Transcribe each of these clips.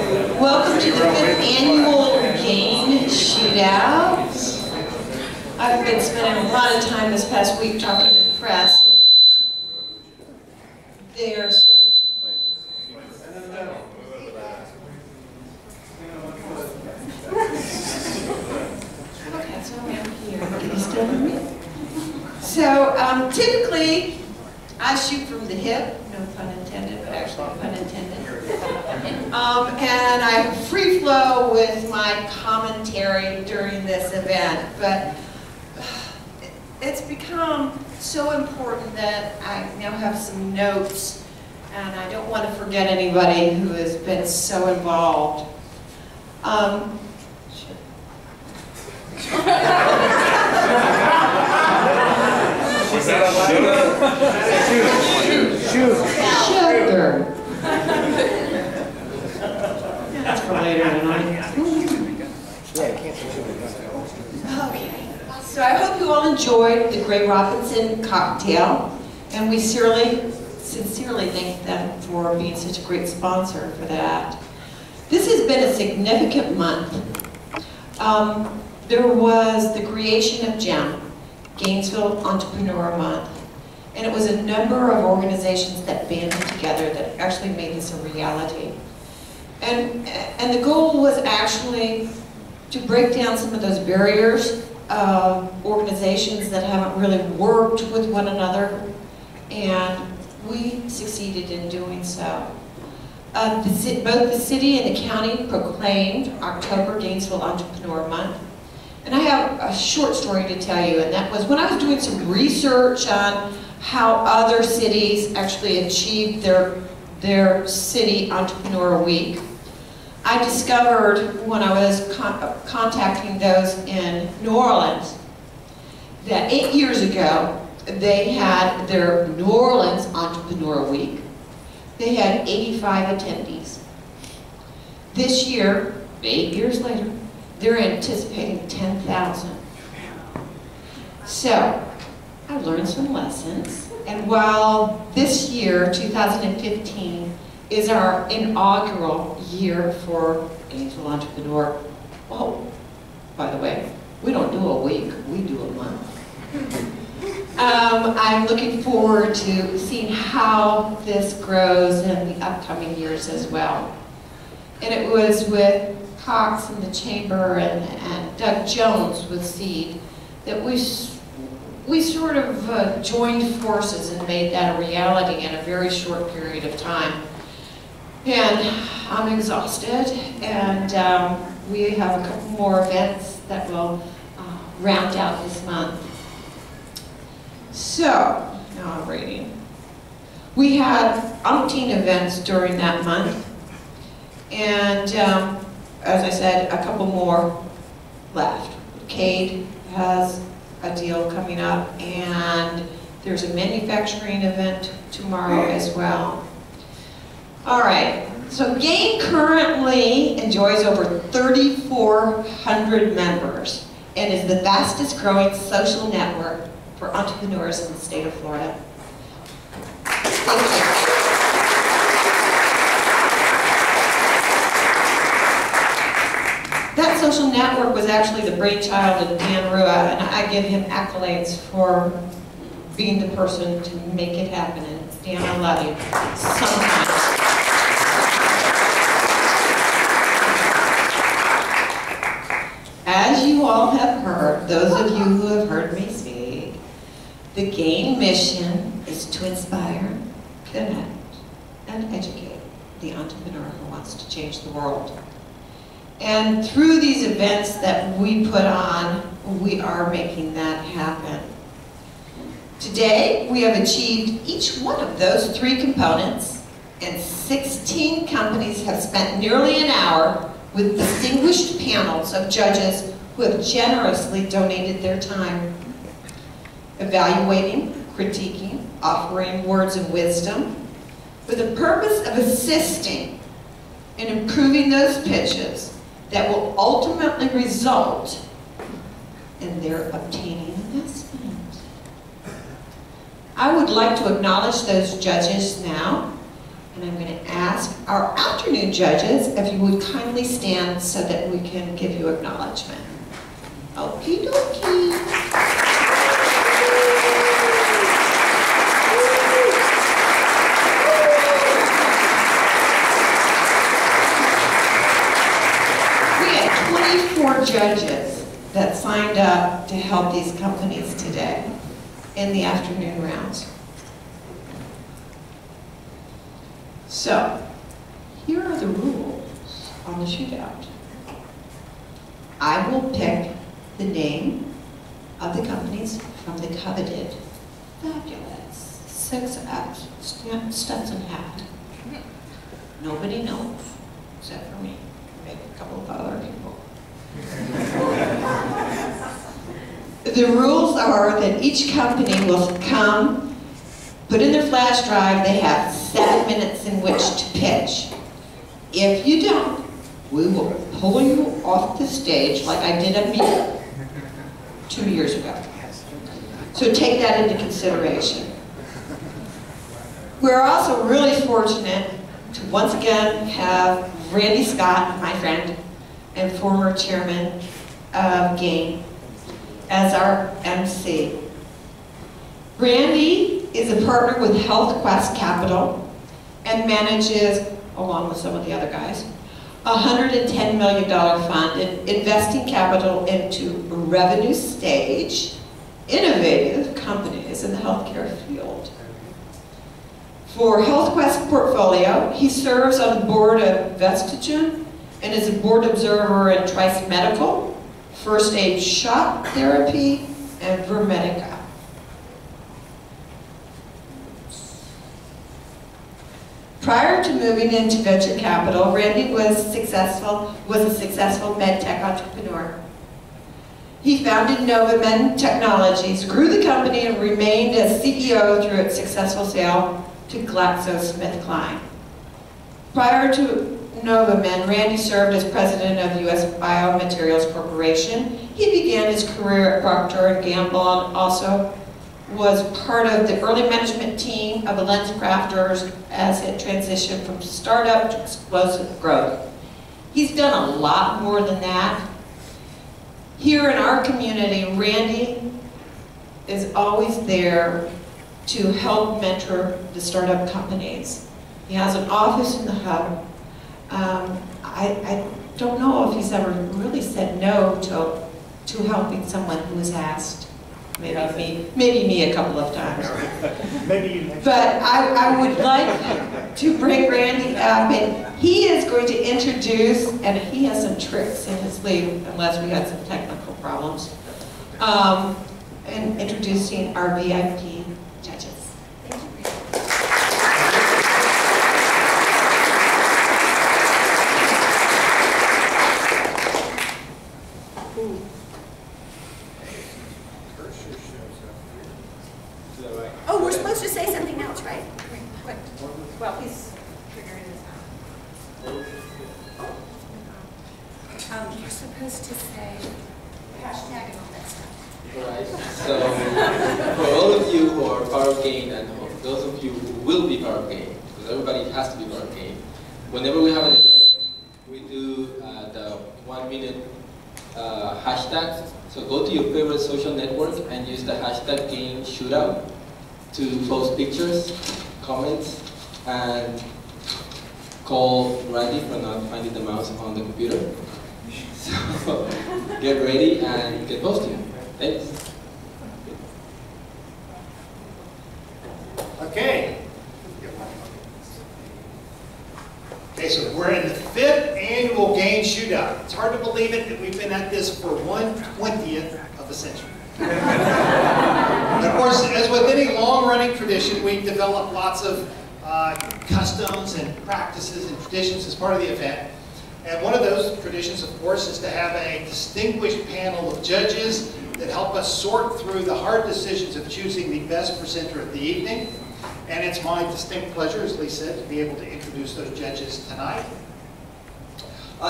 Welcome to the 5th annual game shootout. I've been spending a lot of time this past week talking to the press. They are so... Okay, so I'm here. Can you still hear me? So, typically, I shoot from the hip, no pun intended, but actually pun intended. And I free flow with my commentary during this event, but it's become so important that I now have some notes, and I don't want to forget anybody who has been so involved. Sugar. That's for later tonight. Okay. So I hope you all enjoyed the Gray Robinson cocktail, and we sincerely thank them for being such a great sponsor for that. This has been a significant month. There was the creation of GEM, Gainesville Entrepreneur Month. And it was a number of organizations that banded together that actually made this a reality. And the goal was actually to break down some of those barriers of organizations that haven't really worked with one another, and we succeeded in doing so. Both the city and the county proclaimed October Gainesville Entrepreneur Month. And I have a short story to tell you, and that was when I was doing some research on how other cities actually achieved their city entrepreneur week. I discovered when I was contacting those in New Orleans that 8 years ago they had their New Orleans Entrepreneur Week. They had 85 attendees. This year, 8 years later, they're anticipating 10,000. So, I learned some lessons, and while this year, 2015, is our inaugural year for Gainesville Entrepreneur, oh, by the way, we don't do a week, we do a month. I'm looking forward to seeing how this grows in the upcoming years as well. And it was with Cox and the Chamber and Doug Jones with Seed that we sort of joined forces and made that a reality in a very short period of time. And I'm exhausted, and we have a couple more events that will round out this month. So, now I'm reading. We had umpteen events during that month, and as I said, a couple more left. Cade has a deal coming up, and there's a manufacturing event tomorrow as well. All right, so GAIN currently enjoys over 3,400 members and is the fastest growing social network for entrepreneurs in the state of Florida. Thank you. That social network was actually the brainchild of Dan Rua, and I give him accolades for being the person to make it happen. And Dan, I love you. Sometimes. As you all have heard, those of you who have heard me speak, the GAIN mission is to inspire, connect, and educate the entrepreneur who wants to change the world. And through these events that we put on, we are making that happen. Today, we have achieved each one of those 3 components, and 16 companies have spent nearly an hour with distinguished panels of judges who have generously donated their time, evaluating, critiquing, offering words of wisdom, with the purpose of assisting in improving those pitches that will ultimately result in their obtaining investment. I would like to acknowledge those judges now And I'm going to ask our afternoon judges if you would kindly stand so that we can give you acknowledgement. Okie dokie. We had 24 judges that signed up to help these companies today in the afternoon rounds. So, here are the rules on the shootout. I will pick the name of the companies from the coveted, fabulous 6F Stetson hat. Nobody knows, except for me, maybe a couple of other people. The rules are that each company will come, put in their flash drive, they have 7 minutes in which to pitch. If you don't, we will pull you off the stage like I did at me 2 years ago. So take that into consideration. We're also really fortunate to once again have Randy Scott, my friend, and former chairman of GAIN, as our MC. Randy is a partner with Health Quest Capital and manages, along with some of the other guys, a $110 million fund investing capital into revenue stage, innovative companies in the healthcare field. For Health Quest portfolio, he serves on the board of Vestigen and is a board observer at Trice Medical, First Aid Shock Therapy, and Vermedica. Prior to moving into venture capital, Randy was a successful med tech entrepreneur. He founded Novamen Technologies, grew the company, and remained as CEO through its successful sale to GlaxoSmithKline. Prior to Novamen, Randy served as president of U.S. Biomaterials Corporation. He began his career at Procter & Gamble and also was part of the early management team of the LensCrafters as it transitioned from startup to explosive growth. He's done a lot more than that. Here in our community, Randy is always there to help mentor the startup companies. He has an office in the hub. I don't know if he's ever really said no to helping someone who was asked. Maybe me a couple of times. Maybe you next. But I would like to bring Randy up, and he is going to introduce, and he has some tricks in his sleeve, unless we had some technical problems, and introducing our VIP judges. Oh, we're supposed to say something else, right? What? Well, he's figuring this out. You're supposed to say hashtag and all that stuff. Alright, so for all of you who are part of GAIN and those of you who will be part of GAIN, because everybody has to be part of GAIN, whenever we have an event, we do the 1 minute hashtag. So go to your favorite social network and use the hashtag GAIN Shootout to post pictures, comments, and call Randy for not finding the mouse on the computer. So get ready and get posting. Thanks. Okay. Okay, so we're in the 5th annual GAIN Shootout. It's hard to believe it that we've been at this for 1/20th of a century. And of course, as with any long-running tradition, we develop lots of customs and practices and traditions as part of the event. And one of those traditions, of course, is to have a distinguished panel of judges that help us sort through the hard decisions of choosing the best presenter of the evening. And it's my distinct pleasure, as Lee said, to be able to introduce those judges tonight.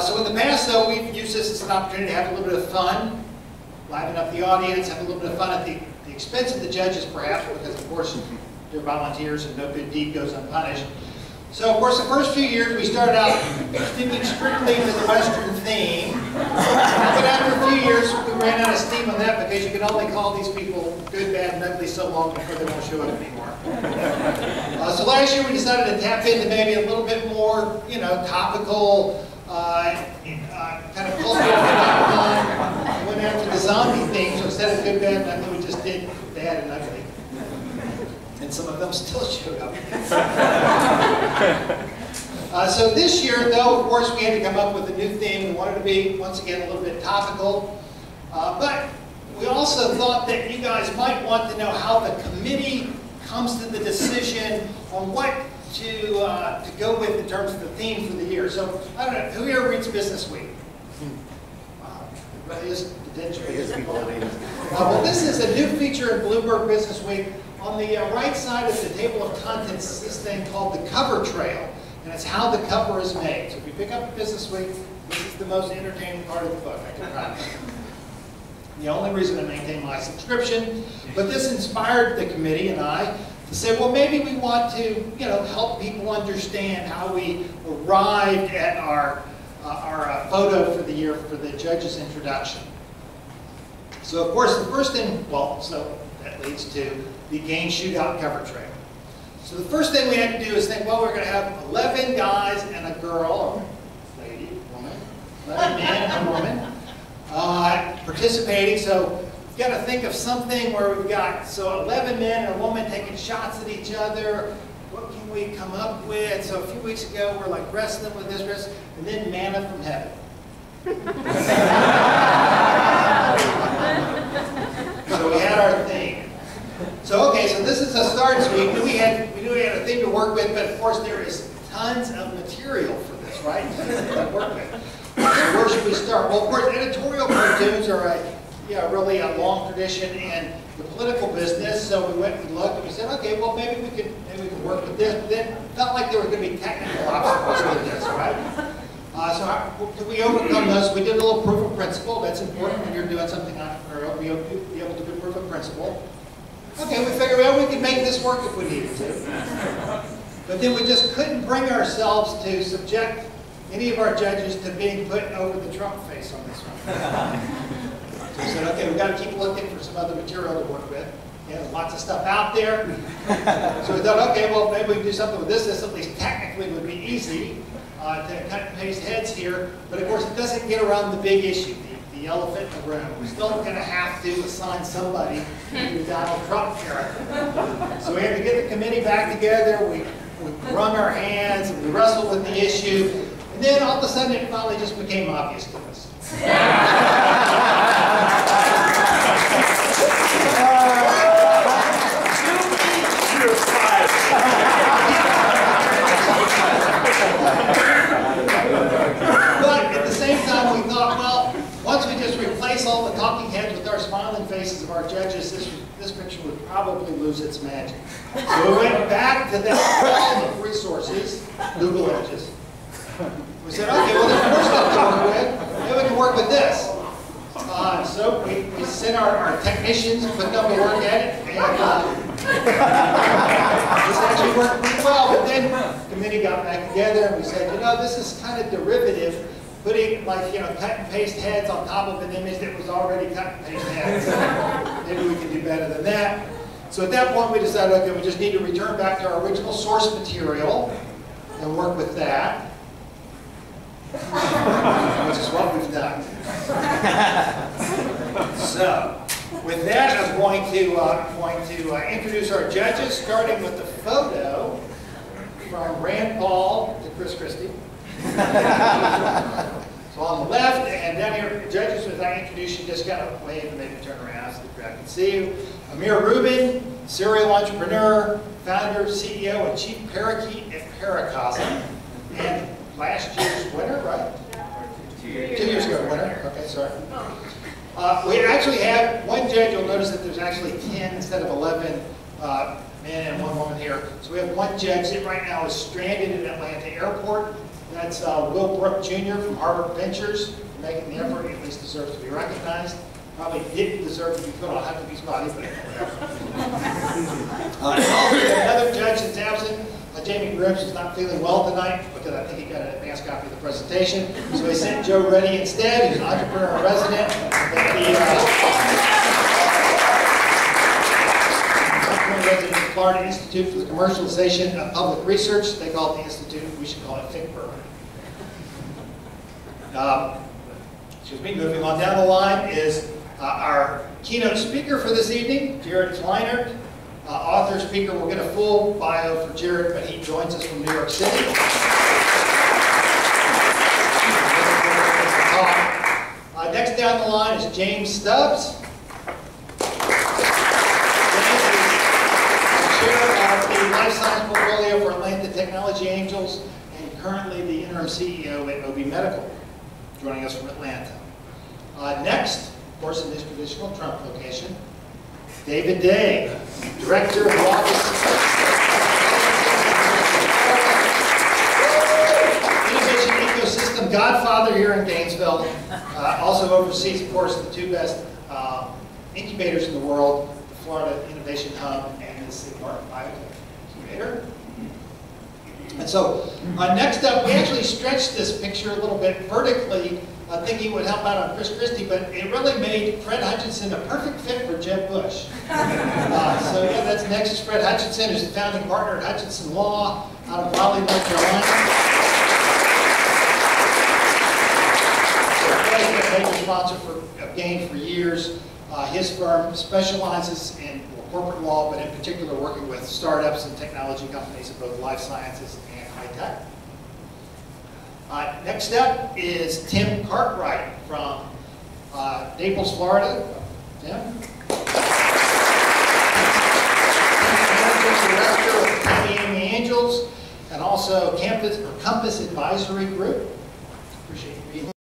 So in the past, though, we've used this as an opportunity to have a little bit of fun, liven up the audience, have a little bit of fun at the expense of the judges, perhaps, because, of course, they're volunteers and no good deed goes unpunished. So, of course, the first few years we started out sticking strictly to the Western theme. But after a few years, we ran out of steam on that because you can only call these people good, bad, and ugly so long before they won't show up anymore. So last year we decided to tap into maybe a little bit more, you know, topical, kind of cultural phenomenon. We went after the zombie theme, so instead of good, bad, and ugly, we just did bad and ugly. And some of them still showed up. So this year, though, of course, we had to come up with a new theme. We wanted to be, once again, a little bit topical. But we also thought that you guys might want to know how the committee comes to the decision on what to go with in terms of the theme for the year. So, I don't know, who here reads Business Week? Well, this is a new feature in Bloomberg Business Week. On the right side of the table of contents is this thing called the cover trail, and it's how the cover is made. So if you pick up Business Week, this is the most entertaining part of the book, I can promise you. The only reason I maintain my subscription, but this inspired the committee and I to say, well, maybe we want to, you know, help people understand how we arrived at our photo for the year for the judge's introduction. So of course, the first thing, well, so that leads to the game shootout cover trail. So the first thing we had to do is think, well, we're going to have 11 guys and a girl, or lady, woman, 11 men and a woman participating. So we've got to think of something where we've got, so 11 men and a woman taking shots at each other. What can we come up with? So a few weeks ago, we're like wrestling with this, wrestling, and then manna from heaven. So we had our theme. So okay, so this is a start. So we knew we had a thing to work with, but of course there is tons of material for this, right? To work with. So where should we start? Well, of course, editorial cartoons are really a long tradition in the political business. So we went and looked, and we said, okay, well maybe we could work with this. But then it felt like there were going to be technical obstacles with this, right? So how could we overcome those? We did a little proof of principle. That's important when you're doing something entrepreneurial. Be able to do proof of principle. Okay, we figured out we could make this work if we needed to. But then we just couldn't bring ourselves to subject any of our judges to being put over the Trump face on this one. So we said, okay, we've got to keep looking for some other material to work with. There's lots of stuff out there. So we thought, okay, well, maybe we can do something with this. This at least technically would be easy to cut and paste heads here. But of course, it doesn't get around the big issue, the elephant in the room. We're still going to have to assign somebody to the Donald Trump character. So we had to get the committee back together. We wrung our hands and we wrestled with the issue. And then all of a sudden it finally just became obvious to us. But at the same time we thought, well, once we just replace all the talking heads with our smiling faces of our judges, this picture would probably lose its magic. So we went back to that wall of resources, Google Images. We said, okay, well, there's more stuff to work with. Maybe we can work with this. So we sent our technicians and put them to work at it. And this actually worked pretty well. But then the committee got back together and we said, you know, this is kind of derivative. Putting, like, you know, cut and paste heads on top of an image that was already cut and paste heads. Maybe we can do better than that. So at that point we decided, okay, we just need to return back to our original source material and work with that. Which is what we've done. So, with that, I'm going to introduce our judges, starting with the photo from Rand Paul to Chris Christie. So on the left, and down here, the judges, as I introduce you, just got to wave and maybe turn around so the crowd can see you. Amir Rubin, serial entrepreneur, founder, CEO, and chief parakeet at Paracosm, and last year's winner, right? 2 years ago, winner. Okay, sorry. We actually have one judge. You'll notice that there's actually 10 instead of 11 men and one woman here. So we have one judge that right now is stranded in Atlanta Airport. That's Will Brook Jr. from Harvard Ventures, for making the effort. He at least deserves to be recognized. Probably didn't deserve to be put on Huckabee's body, but whatever. Another judge that's absent, Jamie Grims is not feeling well tonight because I think he got an advance copy of the presentation. So he sent Joe Reddy instead, who's an entrepreneur in resident at the Florida Institute for the Commercialization of Public Research. They call it the Institute. We should call it FICPER. Excuse me, moving on down the line is our keynote speaker for this evening, Jared Kleinert. Author, speaker. We'll get a full bio for Jared, but he joins us from New York City. Next down the line is James Stubbs. James is the chair of the Life Science Portfolio for Atlanta Technology Angels and currently the interim CEO at OB Medical, joining us from Atlanta. Next, of course, in this traditional Trump location, David Day, Director of the Office Innovation Ecosystem Godfather here in Gainesville. Also oversees, of course, the two best incubators in the world, the Florida Innovation Hub and the Sid Martin Biotech Incubator. And so, next up, we actually stretched this picture a little bit vertically, thinking it would help out on Chris Christie, but it really made Fred Hutchinson a perfect fit for Jeb Bush. So yeah, that's next is Fred Hutchinson, who's the founding partner at Hutchinson Law out of Raleigh, North Carolina. Fred's been a major sponsor of GAIN for years. His firm specializes in corporate law, but in particular working with startups and technology companies in both life sciences and high tech. Next up is Tim Cartwright from Naples, Florida. Tim? Director of the Miami Angels and also Compass Advisory Group. Appreciate you being here.